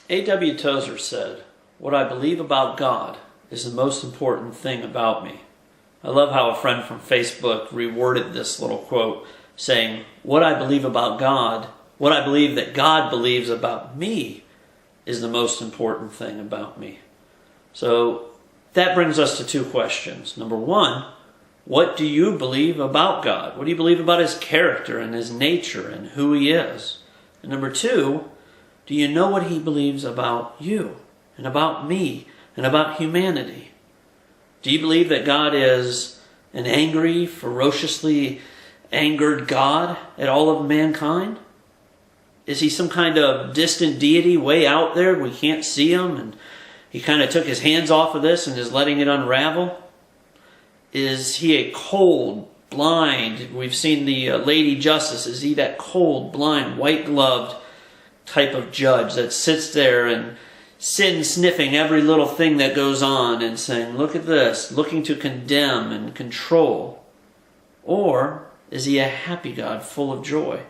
A.W. Tozer said, "What I believe about God is the most important thing about me." I love how a friend from Facebook reworded this little quote, saying, "What I believe about God, what I believe that God believes about me is the most important thing about me." So that brings us to two questions. Number one, what do you believe about God? What do you believe about His character and His nature and who He is? And number two, do you know what He believes about you and about me and about humanity? Do you believe that God is an angry, ferociously angered God at all of mankind? Is He some kind of distant deity way out there? We can't see Him and He kind of took His hands off of this and is letting it unravel? Is He a cold, blind, we've seen the Lady Justice, is He that cold, blind, white-gloved type of judge that sits there and sniffing every little thing that goes on and saying, "Look at this," looking to condemn and control? Or is He a happy God full of joy?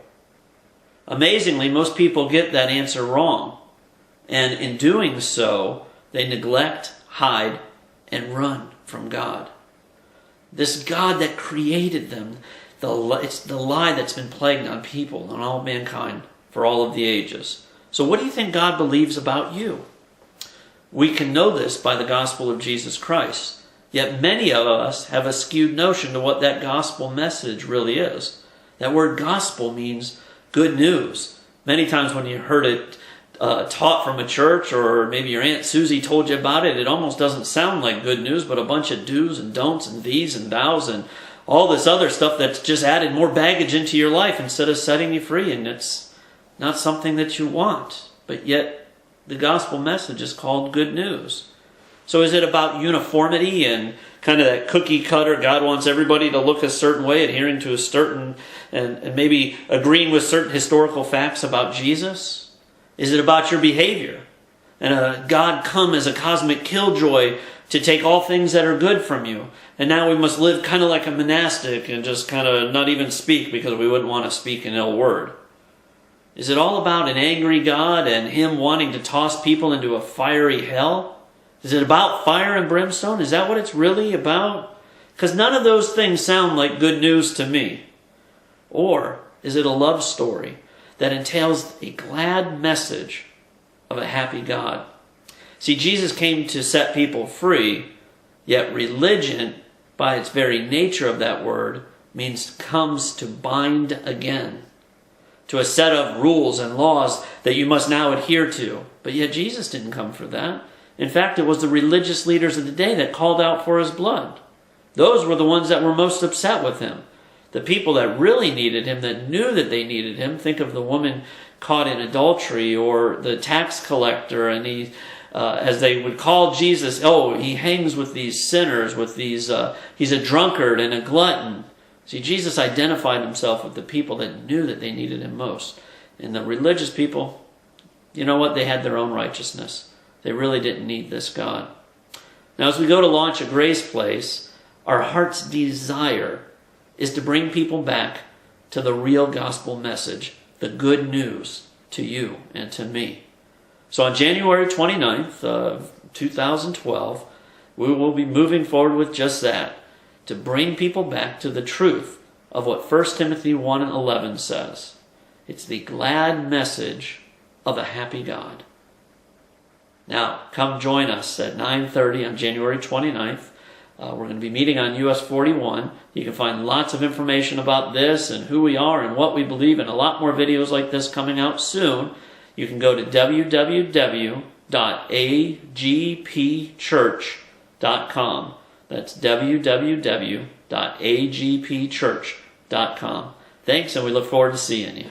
Amazingly, most people get that answer wrong. And in doing so, they neglect, hide, and run from God. This God that created them, it's the lie that's been plagued on people and all mankind for all of the ages. So what do you think God believes about you? We can know this by the gospel of Jesus Christ. Yet many of us have a skewed notion to what that gospel message really is. That word gospel means good news. Many times when you heard it taught from a church, or maybe your Aunt Susie told you about it, it almost doesn't sound like good news, but a bunch of do's and don'ts and these and thous and all this other stuff that's just added more baggage into your life instead of setting you free, and it's not something that you want. But yet the gospel message is called good news. So is it about uniformity and kind of that cookie cutter, God wants everybody to look a certain way, adhering to a certain, and maybe agreeing with certain historical facts about Jesus? Is it about your behavior? And God come as a cosmic killjoy to take all things that are good from you. And now we must live kind of like a monastic and just kind of not even speak because we wouldn't want to speak an ill word. Is it all about an angry God and Him wanting to toss people into a fiery hell? Is it about fire and brimstone? Is that what it's really about? Because none of those things sound like good news to me. Or is it a love story that entails a glad message of a happy God? See, Jesus came to set people free, yet religion, by its very nature of that word, comes to bind again, to a set of rules and laws that you must now adhere to. But yet Jesus didn't come for that. In fact, it was the religious leaders of the day that called out for His blood. Those were the ones that were most upset with Him. The people that really needed Him, that knew that they needed Him. Think of the woman caught in adultery, or the tax collector, and he, as they would call Jesus, "Oh, He hangs with these sinners, with these, He's a drunkard and a glutton." See, Jesus identified Himself with the people that knew that they needed Him most. And the religious people, you know what? They had their own righteousness. They really didn't need this God. Now, as we go to launch a Grace Place, our heart's desire is to bring people back to the real gospel message, the good news to you and to me. So on January 29th of 2012, we will be moving forward with just that, to bring people back to the truth of what 1 Timothy 1:11 says. It's the glad message of a happy God. Now, come join us at 9:30 on January 29th. We're going to be meeting on US 41. You can find lots of information about this and who we are and what we believe, and a lot more videos like this coming out soon. You can go to www.agpchurch.com. That's www.agpchurch.com. Thanks, and we look forward to seeing you.